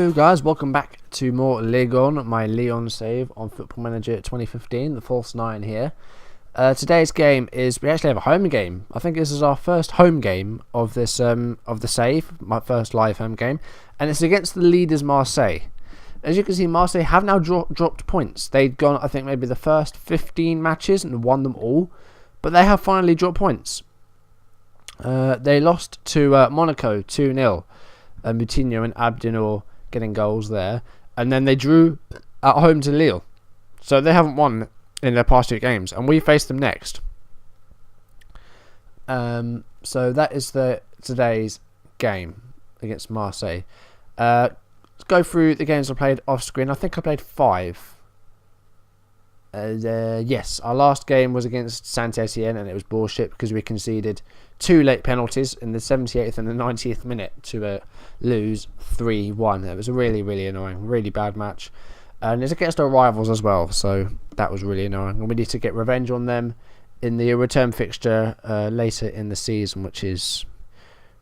Hello guys, welcome back to more Lyon, my Lyon save on Football Manager 2015, the false 9 here. Today's game is, we actually have a home game. I think this is our first home game of this of the save, my first live home game, and it's against the leaders Marseille. As you can see, Marseille have now dropped points. They'd gone, I think, maybe the first 15 matches and won them all, but they have finally dropped points. They lost to Monaco 2-0. Moutinho and Abdinor getting goals there, and then they drew at home to Lille, so they haven't won in their past 2 games, and we face them next. So that is today's game against Marseille. Let's go through the games I played off screen. I think I played 5. Yes, our last game was against Saint-Etienne, and it was bullshit because we conceded 2 late penalties in the 78th and the 90th minute to lose 3-1. It was a really annoying, really bad match, and it's against our rivals as well, so that was really annoying, and we need to get revenge on them in the return fixture later in the season, which is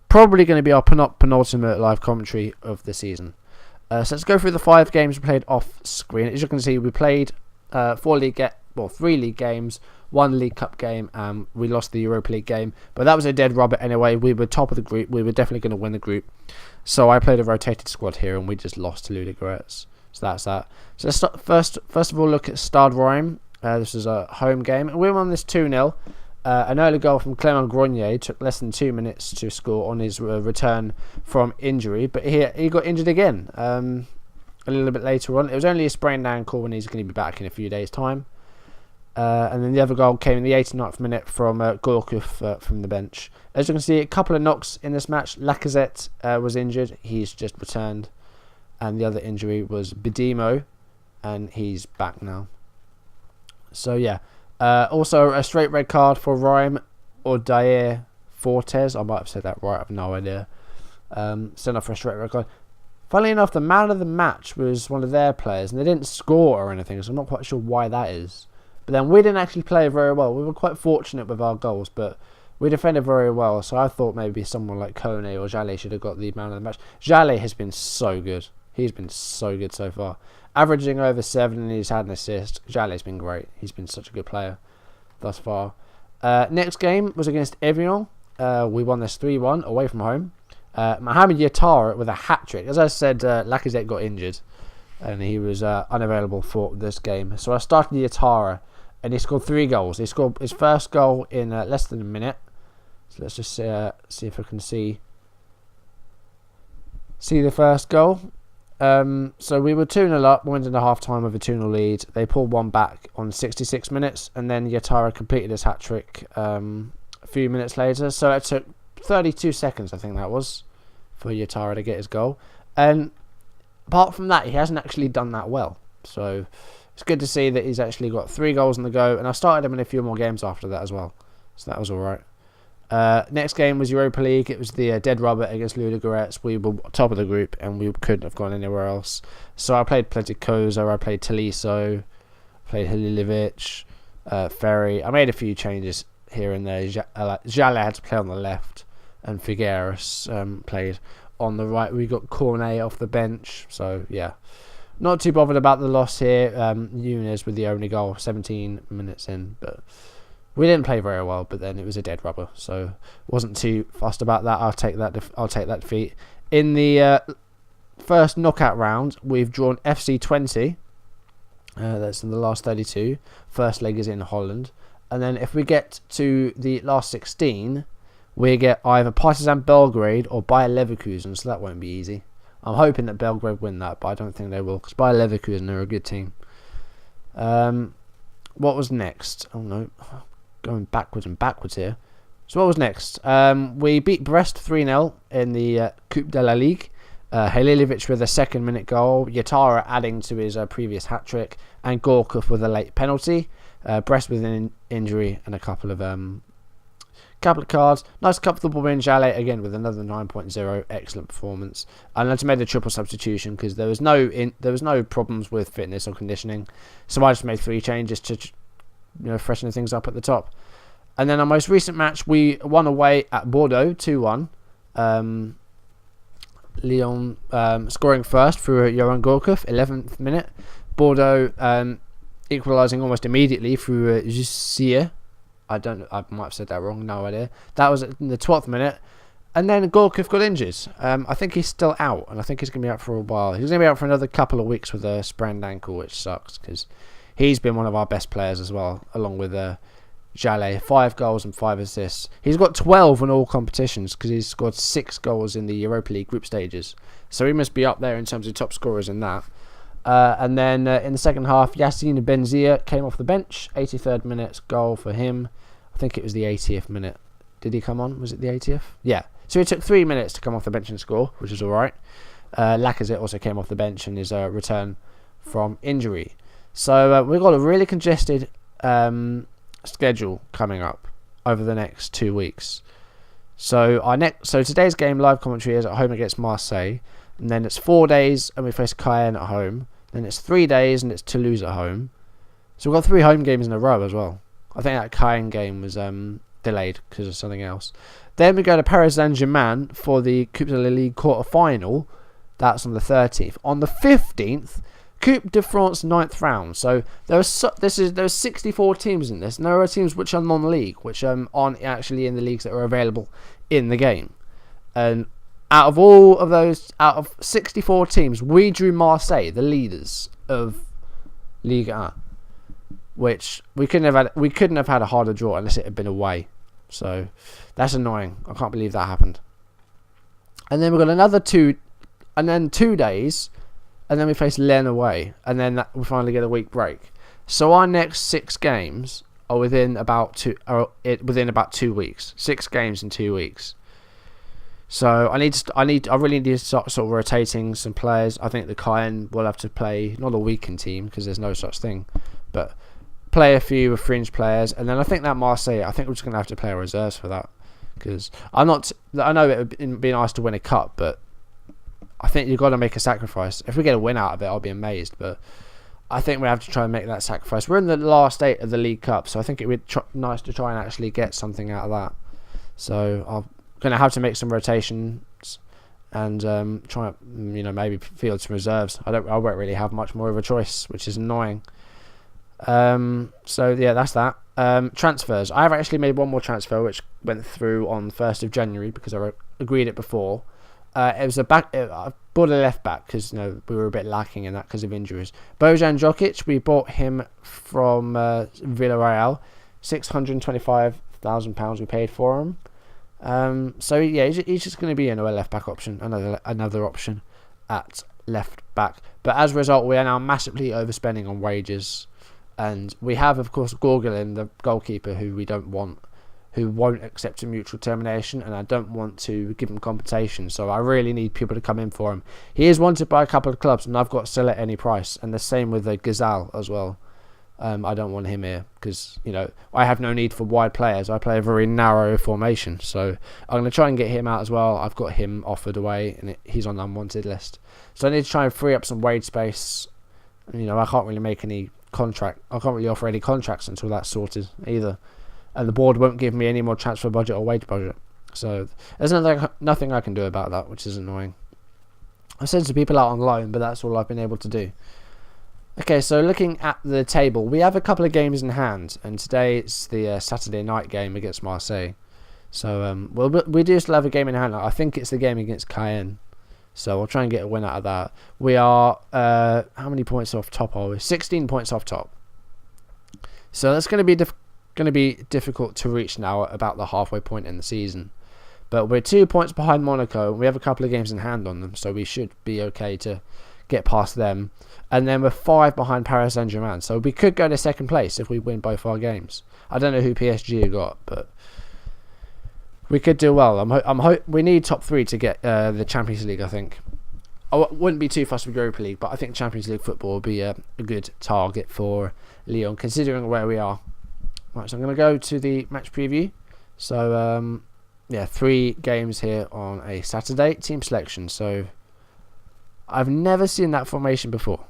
probably going to be our penultimate live commentary of the season. So let's go through the 5 games we played off screen. As you can see, we played 3 league games, 1 League Cup game, and we lost the Europa League game, but that was a dead rubber anyway. We were top of the group, we were definitely going to win the group, so I played a rotated squad here and we just lost to Ludogorets. So that's that. So let's start, first of all look at Stade Reims. This is a home game, and we won this 2-0. An early goal from Clément Grenier took less than 2 minutes to score on his return from injury, but he got injured again a little bit later on. It was only a sprained ankle, and he's going to be back in a few days' time. And then the other goal came in the 89th minute from Gourcuff from the bench. As you can see, a couple of knocks in this match. Lacazette was injured. He's just returned. And the other injury was Bidimo, and he's back now. So, yeah. Also, a straight red card for Reims or Dair Fortes. I might have said that right. I have no idea. Sent off for a straight red card. Funnily enough, the man of the match was one of their players, and they didn't score or anything, so I'm not quite sure why that is. But then we didn't actually play very well. We were quite fortunate with our goals, but we defended very well, so I thought maybe someone like Kone or Jallet should have got the man of the match. Jallet has been so good. He's been so good so far. Averaging over 7, and he's had an assist. Jallet's been great. He's been such a good player thus far. Next game was against Evian. We won this 3-1 away from home. Mohamed Yattara with a hat-trick. As I said, Lacazette got injured, and he was unavailable for this game. So I started Yattara, and he scored 3 goals. He scored his first goal in less than a minute. So let's just see if I can see the first goal. So we were 2-0 up, went into half-time with a 2-0 lead. They pulled one back on 66 minutes, and then Yattara completed his hat-trick a few minutes later. So it took 32 seconds, I think that was, for Yattara to get his goal. And apart from that, he hasn't actually done that well. So it's good to see that he's actually got 3 goals on the go, and I started him in a few more games after that as well. So that was alright. Next game was Europa League. It was the dead rubber against Ludogorets. We were top of the group, and we couldn't have gone anywhere else. So I played Pleticosa, I played Taliso, played Halilovic, Ferry. I made a few changes here and there. Jallet had to play on the left, and Figueres played on the right. We got Cornet off the bench, so yeah, not too bothered about the loss here. Nunes with the only goal 17 minutes in, but we didn't play very well. But then it was a dead rubber, so wasn't too fussed about that. I'll take that defeat. In the first knockout round, we've drawn FC 20. That's in the last 32. First leg is in Holland, and then if we get to the last 16, we get either Partizan Belgrade or Bayer Leverkusen, so that won't be easy. I'm hoping that Belgrade win that, but I don't think they will, because Bayer Leverkusen are a good team. What was next? Oh no, going backwards and backwards here. So what was next? We beat Brest 3-0 in the Coupe de la Ligue. Halilovic with a 2nd-minute goal, Yattara adding to his previous hat-trick, and Gourcuff with a late penalty. Brest with an injury and a couple of cards. Nice comfortable win. Jallet again with another 9.0. Excellent performance. And I just made a triple substitution because there was no problems with fitness or conditioning. So I just made 3 changes to freshen things up at the top. And then our most recent match, we won away at Bordeaux 2-1. Lyon scoring first through Johan Gorkov, 11th minute. Bordeaux equalising almost immediately through Jussier. I might have said that wrong, no idea. That was in the 12th minute. And then Gorkov got injured. I think he's still out, and I think he's going to be out for a while. He's going to be out for another couple of weeks with a sprained ankle, which sucks, because he's been one of our best players as well, along with Jallet. 5 goals and 5 assists. He's got 12 in all competitions, because he's scored 6 goals in the Europa League group stages. So he must be up there in terms of top scorers in that. And then in the second half, Yassine Benzia came off the bench. 83rd minute goal for him. I think it was the 80th minute. Did he come on? Was it the 80th? Yeah. So it took 3 minutes to come off the bench and score, which is alright. Lacazette also came off the bench in his return from injury. So we've got a really congested schedule coming up over the next 2 weeks. So today's game, live commentary, is at home against Marseille. And then it's 4 days and we face Cayenne at home. Then it's 3 days and it's Toulouse at home. So we've got 3 home games in a row as well. I think that Cayenne game was delayed because of something else. Then we go to Paris Saint-Germain for the Coupe de la Ligue quarter-final. That's on the 13th. On the 15th, Coupe de France 9th round. So there's 64 teams in this. And there are teams which are non-league, which aren't actually in the leagues that are available in the game. And out of 64 teams, we drew Marseille, the leaders of Ligue 1, which we couldn't have had a harder draw unless it had been away. So that's annoying. I can't believe that happened. And then we've got 2 days, and then we face Lens away, and then we finally get a week break. So our next 6 games are within about 2 weeks. 6 games in 2 weeks. So I really need to start sort of rotating some players. I think the Cayenne will have to play not a weakened team because there's no such thing, but play a few fringe players, and then I think that Marseille, I think we're just going to have to play reserves for that, because I know it would be nice to win a cup, but I think you've got to make a sacrifice. If we get a win out of it, I'll be amazed, but I think we have to try and make that sacrifice. We're in the last 8 of the League Cup, so I think it would be nice to try and actually get something out of that. So I'm going to have to make some rotations and try and maybe field some reserves. I won't really have much more of a choice, which is annoying. So yeah, that's that. Transfers. I have actually made one more transfer which went through on 1st of January because I agreed it before. It was I bought a left back because we were a bit lacking in that because of injuries. Bojan Djokic, we bought him from Villarreal, £625,000 we paid for him. So yeah, he's just going to be another left back option, another option at left back. But as a result, we are now massively overspending on wages. And we have, of course, Gorgulin, the goalkeeper, who we don't want, who won't accept a mutual termination, and I don't want to give him compensation. So I really need people to come in for him. He is wanted by a couple of clubs, and I've got to sell at any price. And the same with the Gazal as well. I don't want him here because, I have no need for wide players. I play a very narrow formation. So I'm going to try and get him out as well. I've got him offered away, and he's on the unwanted list. So I need to try and free up some wage space. I can't really make any I can't really offer any contracts until that's sorted either, and the board won't give me any more transfer budget or wage budget, so there's nothing I can do about that, which is annoying. I sent some people out on loan, but that's all I've been able to do. Okay, so looking at the table, we have a couple of games in hand, and today it's the Saturday night game against Marseille, so we do still have a game in hand. I think it's the game against Cayenne. So I'll try and get a win out of that. We are, how many points off top are we? 16 points off top. So that's going to be difficult to reach now at about the halfway point in the season. But we're 2 points behind Monaco. We have a couple of games in hand on them, so we should be okay to get past them. And then we're 5 behind Paris Saint-Germain. So we could go to second place if we win both our games. I don't know who PSG have got, but we could do well. We need top 3 to get the Champions League, I think. I wouldn't be too fussed with Europa League, but I think Champions League football will be a good target for Lyon, considering where we are. Right, so I'm going to go to the match preview. So, 3 games here on a Saturday. Team selection. So, I've never seen that formation before.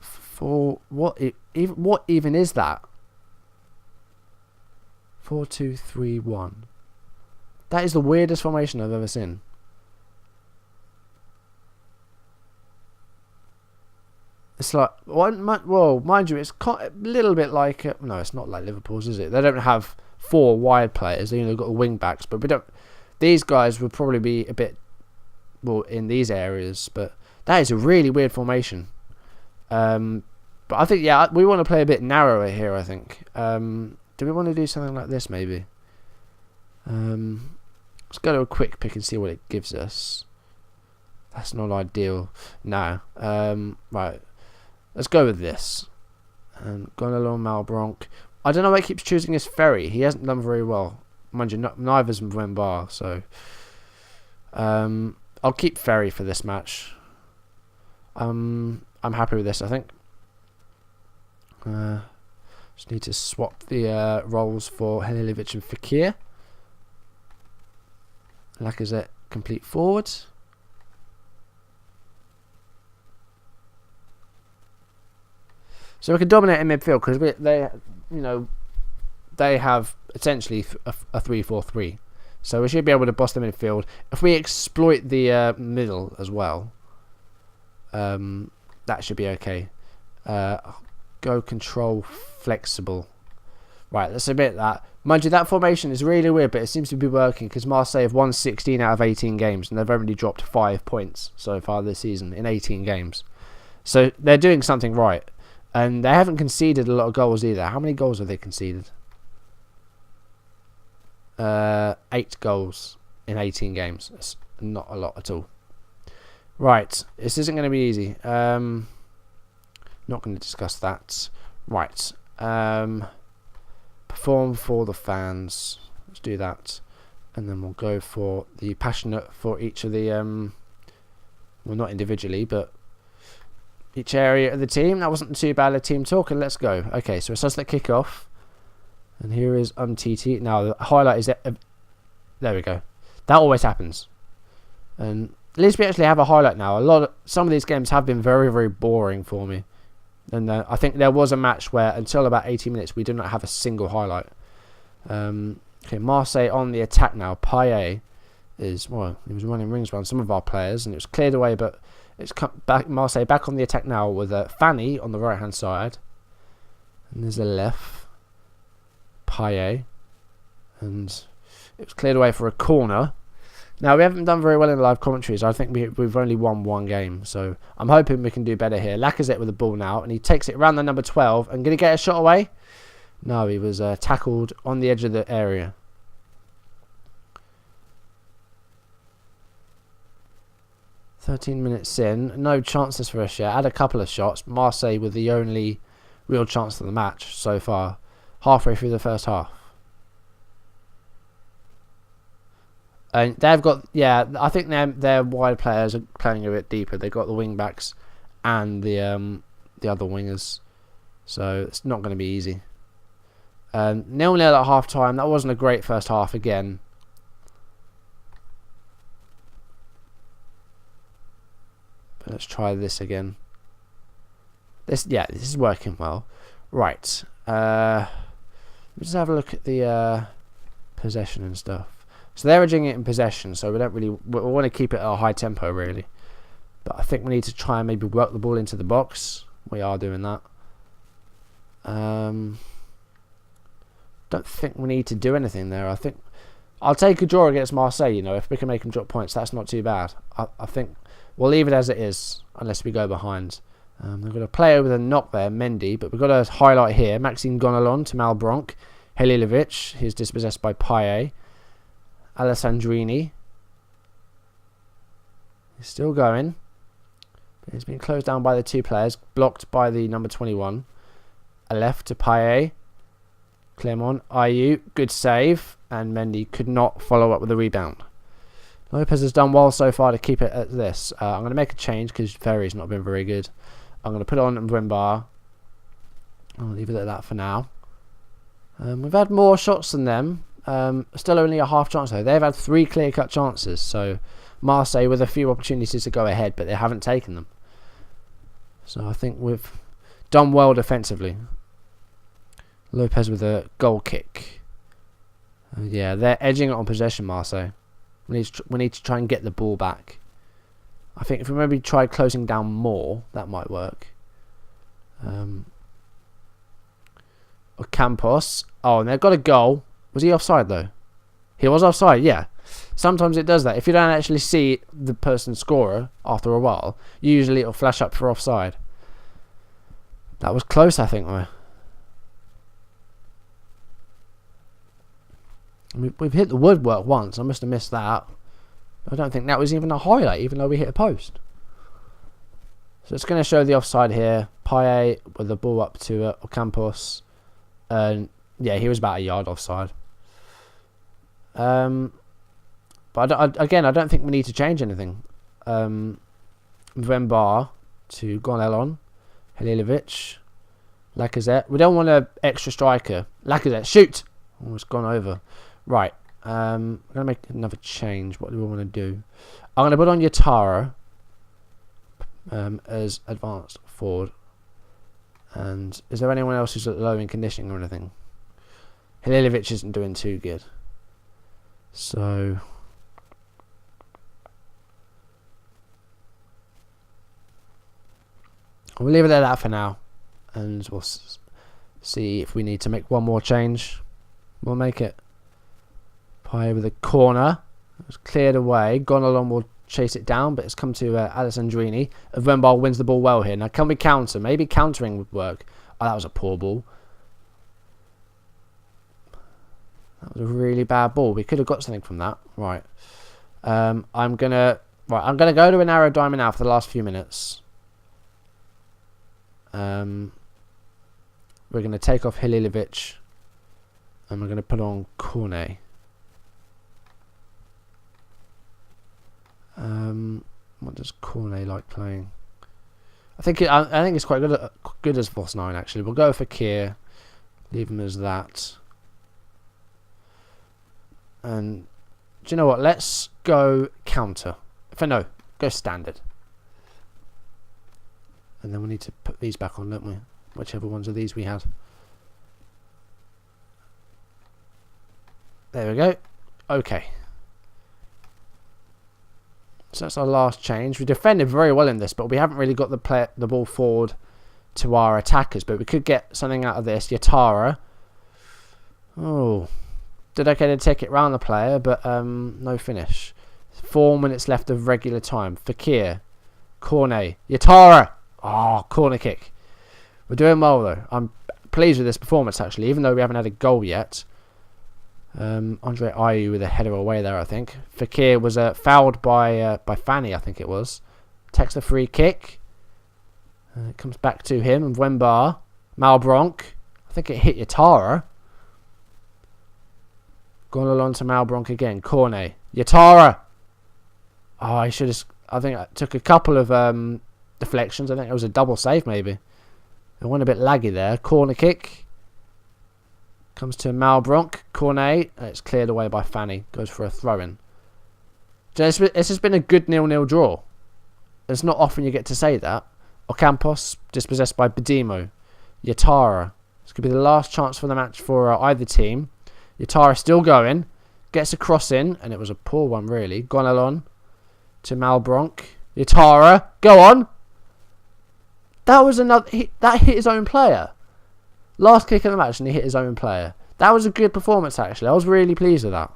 For what even is that? 4-2-3-1. That is the weirdest formation I've ever seen. It's like well, mind you, it's a little bit like no, it's not like Liverpool's, is it? They don't have 4 wide players. They only got the wing backs, but we don't. These guys would probably be a bit well in these areas, but that is a really weird formation. But I think we want to play a bit narrower here. I think. Do we want to do something like this maybe? Let's go to a quick pick and see what it gives us. That's not ideal. No. Right. Let's go with this. Gone along Malbronk. I don't know why he keeps choosing his Ferry. He hasn't done very well. Mind you, neither's Wembar, so I'll keep Ferry for this match. I'm happy with this, I think. Just need to swap the roles for Halilovic and Fekir. Lacazette complete forward. So we can dominate in midfield because they have essentially a 3-4-3. So we should be able to boss them in midfield. If we exploit the middle as well, that should be okay. Go control flexible. Right, let's admit that. Mind you, that formation is really weird, but it seems to be working because Marseille have won 16 out of 18 games and they've only dropped 5 points so far this season in 18 games. So they're doing something right. And they haven't conceded a lot of goals either. How many goals have they conceded? 8 goals in 18 games. That's not a lot at all. Right. This isn't going to be easy. Not going to discuss that. Right. Perform for the fans. Let's do that. And then we'll go for the passionate for each of the... well, not individually, but... each area of the team. That wasn't too bad a team talk, and let's go. Okay, so it starts the kick off. And here is TT. Now the highlight is there we go. That always happens. And at least we actually have a highlight now. Some of these games have been very, very boring for me. And I think there was a match where until about 80 minutes we did not have a single highlight. Okay, Marseille on the attack now. Payet is he was running rings around some of our players, and it was cleared away, but it's back. Marseille back on the attack now with Fanny on the right hand side, and there's a left Payet, and it was cleared away for a corner. Now we haven't done very well in the live commentaries. I think we've only won 1 game, so I'm hoping we can do better here. Lacazette with the ball now, and he takes it around the number 12 and going to get a shot away. No, he was tackled on the edge of the area. "13 minutes in, no chances for us yet. Had a couple of shots. Marseille with the only real chance of the match so far. Halfway through the first half. And they've got, I think their wide players are playing a bit deeper. They've got the wing backs and the other wingers. So it's not going to be easy. 0-0 at half time. That wasn't a great first half again. Let's try this again. This is working well. Right. Let's just have a look at the possession and stuff. So they're edging it in possession, so we want to keep it at a high tempo really. But I think we need to try and maybe work the ball into the box. We are doing that. Don't think we need to do anything there. I think I'll take a draw against Marseille. If we can make them drop points, that's not too bad. I think we'll leave it as it is, unless we go behind. They've got a player with a knock there, Mendy, but we've got a highlight here. Maxime Gonalon to Malbronk. Halilovic, he's dispossessed by Payet. Alessandrini. He's still going. He's been closed down by the 2 players, blocked by the number 21. A left to Payet. Clermont, Ayew, good save, and Mendy could not follow up with a rebound. Lopez has done well so far to keep it at this. I'm going to make a change because Ferry's not been very good. I'm going to put it on Wimbar. I'll leave it at that for now. We've had more shots than them. Still only a half chance though. They've had 3 clear-cut chances. So Marseille with a few opportunities to go ahead, but they haven't taken them. So I think we've done well defensively. Lopez with a goal kick. They're edging it on possession, Marseille. We need to try and get the ball back. I think if we maybe try closing down more, that might work. Campos. Oh, and they've got a goal. Was he offside though? He was offside, yeah. Sometimes it does that. If you don't actually see the person scorer after a while, usually it'll flash up for offside. That was close, I think, though. We've hit the woodwork once. I must have missed that. I don't think that was even a highlight, even though we hit a post. So it's going to show the offside here. Payet with the ball up to Campos. And yeah, he was about a yard offside. But I don't think we need to change anything. Mvemba to Gonelon, Halilovic, Lacazette. We don't want an extra striker. Lacazette, shoot! Oh, it's gone over. Right. I'm going to make another change. What do we want to do? I'm going to put on Yatara as advanced forward. And is there anyone else who's low in conditioning or anything? Halilovic isn't doing too good. So we'll leave it at that for now, and we'll see if we need to make one more change. We'll make it. Pie with a corner. It was cleared away. Gonalon will chase it down, but it's come to Alessandrini. Avembar wins the ball well here. Now, can we counter? Maybe countering would work. Oh, that was a poor ball. That was a really bad ball. We could have got something from that. Right. I'm gonna go to a narrow diamond now for the last few minutes. We're gonna take off Halilovic, and we're gonna put on Cornet. What does Cornet like playing? I think it's quite good as false 9 actually. We'll go for Kier, leave him as that. And do you know what? Let's go counter. Go standard. And then we need to put these back on, don't we? Whichever ones of these we had. There we go. Okay. So that's our last change. We defended very well in this, but we haven't really got the ball forward to our attackers. But we could get something out of this. Yatara. Oh. Did okay to take it round the player, but no finish. 4 minutes left of regular time. Fakir. Cornet. Yatara. Oh, corner kick. We're doing well though. I'm pleased with this performance actually, even though we haven't had a goal yet. Andre Ayew with a header away there, I think. Fakir was fouled by Fanny, I think it was. Takes a free kick. It comes back to him. And Wembar. Malbronk. I think it hit Yatara. Gone along to Malbronk again. Cornet. Yatara. Oh, I think I took a couple of deflections. I think it was a double save maybe. It went a bit laggy there. Corner kick. Comes to Malbronk. Cornet. And it's cleared away by Fanny. Goes for a throw-in. This has been a good 0-0 draw. It's not often you get to say that. Ocampos dispossessed by Bedimo. Yatara. This could be the last chance for the match for either team. Yatara still going. Gets a cross in. And it was a poor one really. Gonalon to Malbronk. Yatara. Go on. That was another... that hit his own player. Last kick of the match and he hit his own player. That was a good performance actually. I was really pleased with that.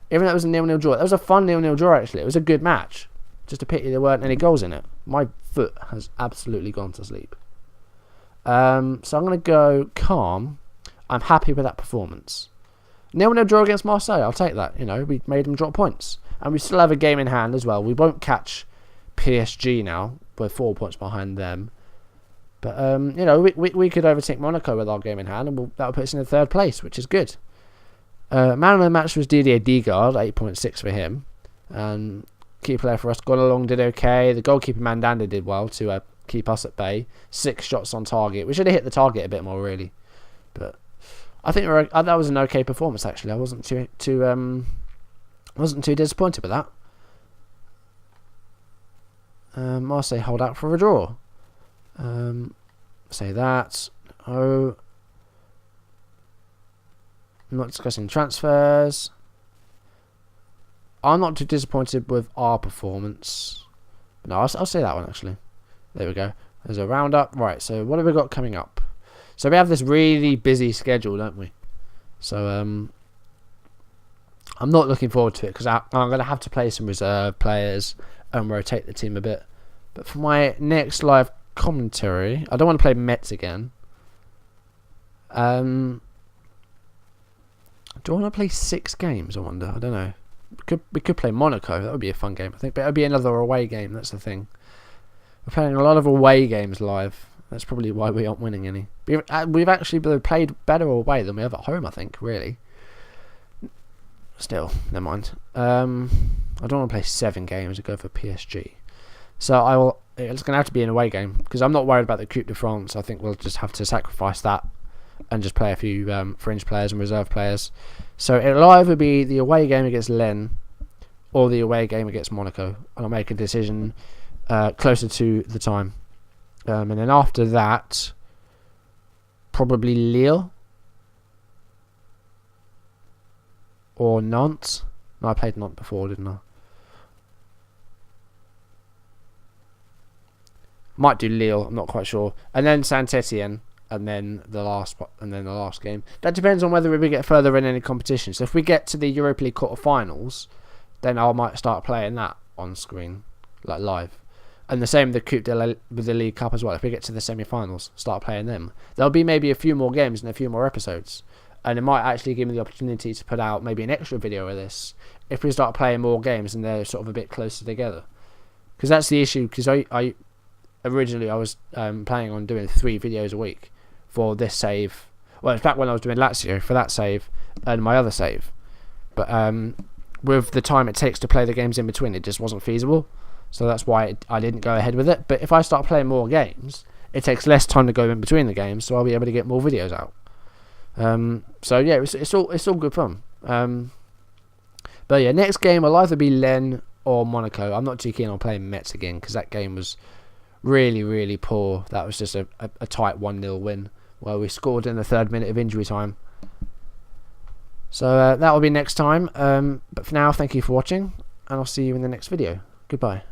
Even though it was a 0-0 draw. That was a fun 0-0 draw actually. It was a good match. Just a pity there weren't any goals in it. My foot has absolutely gone to sleep. So I'm going to go calm. I'm happy with that performance. 0-0 draw against Marseille. I'll take that. You know, we made them drop points. And we still have a game in hand as well. We won't catch PSG now. We're 4 points behind them. But, you know, we could overtake Monaco with our game in hand, and that would put us in the 3rd place, which is good. Man of the match was Didier Digard, 8.6 for him. And key player for us, Gonalong did okay. The goalkeeper Mandanda did well to keep us at bay. 6 shots on target. We should have hit the target a bit more, really. But I think that was an okay performance, actually. I wasn't too disappointed with that. Marseille hold out for a draw. Say that. Oh, I'm not discussing transfers. I'm not too disappointed with our performance. No, I'll say that one actually. There we go. There's a roundup. Right, so what have we got coming up? So we have this really busy schedule, don't we? So I'm not looking forward to it because I'm going to have to play some reserve players and rotate the team a bit. But for my next live commentary, I don't want to play Mets again. Do I want to play 6 games? I wonder. I don't know. We could play Monaco. That would be a fun game, I think. But it would be another away game. That's the thing. We're playing a lot of away games live. That's probably why we aren't winning any. We've actually played better away than we have at home, I think, really. Still, never mind. I don't want to play 7 games to go for PSG. So it's going to have to be an away game because I'm not worried about the Coupe de France. I think we'll just have to sacrifice that and just play a few fringe players and reserve players. So it'll either be the away game against Lens or the away game against Monaco. And I'll make a decision closer to the time. And then after that, probably Lyon or Nantes. No, I played Nantes before, didn't I? Might do Lille, I'm not quite sure. And then Saint-Etienne, and then the last game. That depends on whether we get further in any competition. So if we get to the Europa League quarterfinals, then I might start playing that on screen, like live. And the same with the Coupe with the League Cup as well. If we get to the semi-finals, start playing them. There'll be maybe a few more games and a few more episodes. And it might actually give me the opportunity to put out maybe an extra video of this if we start playing more games and they're sort of a bit closer together. Because that's the issue, because originally I was planning on doing 3 videos a week for this save. Well, it's back when I was doing Lazio for that save and my other save. But with the time it takes to play the games in between, it just wasn't feasible. So that's why I didn't go ahead with it. But if I start playing more games, it takes less time to go in between the games, so I'll be able to get more videos out. So yeah, it's all good fun. But yeah, next game will either be Lens or Monaco. I'm not too keen on playing Mets again because that game was really, really poor. That was just a tight 1-0 win where we scored in the 3rd minute of injury time. So that will be next time. But for now, thank you for watching, and I'll see you in the next video. Goodbye.